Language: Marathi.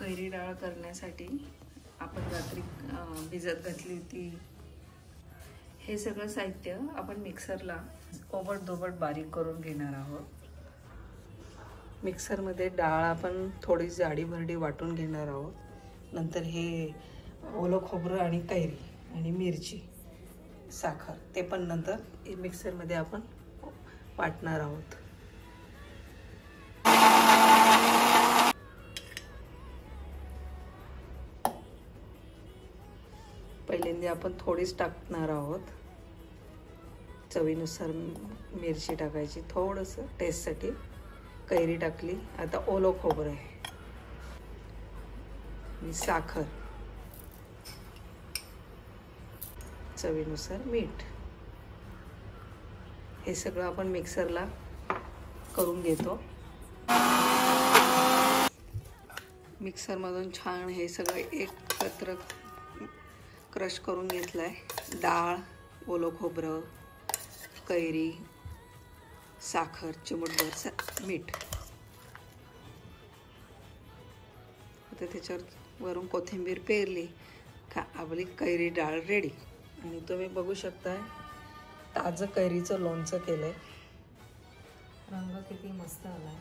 कैरी डाळ करण्यासाठी आपण रात्री भिजत घातली होती। हे सगळं साहित्य आपण मिक्सरला ओबडधोबड बारीक करून घेणार आहोत। मिक्सरमध्ये डाळ आपण थोडी जाडी भरडी वाटून घेणार आहोत। नंतर हे ओलं खोबरं आणि कैरी आणि मिरची, साखर ते पण नंतर मिक्सरमध्ये आपण वाटणार आहोत। पहिल्यांदा आपण थोडीच टाकणार आहोत। चवीनुसार मिरची टाकायची, थोडंसं टेस्टसाठी कैरी टाकली। आता ओलं खोबरं आहे आणि साखर, चवीनुसार मीठ, हे सगळं आपण मिक्सरला करून घेतो। मिक्सरमधून छान हे सगळं एकत्र क्रश करून घेतलंय। डाळ, ओलं खोबरं, कैरी, साखर, चिमूटभर मीठ। आता त्याच्यावर वरून कोथिंबीर पेरली का आपली कैरी डाळ रेडी। आणि तुम्ही बघू शकताय ताजं कैरीचं लोणचं केलंय। रंग किती मस्त आलाय।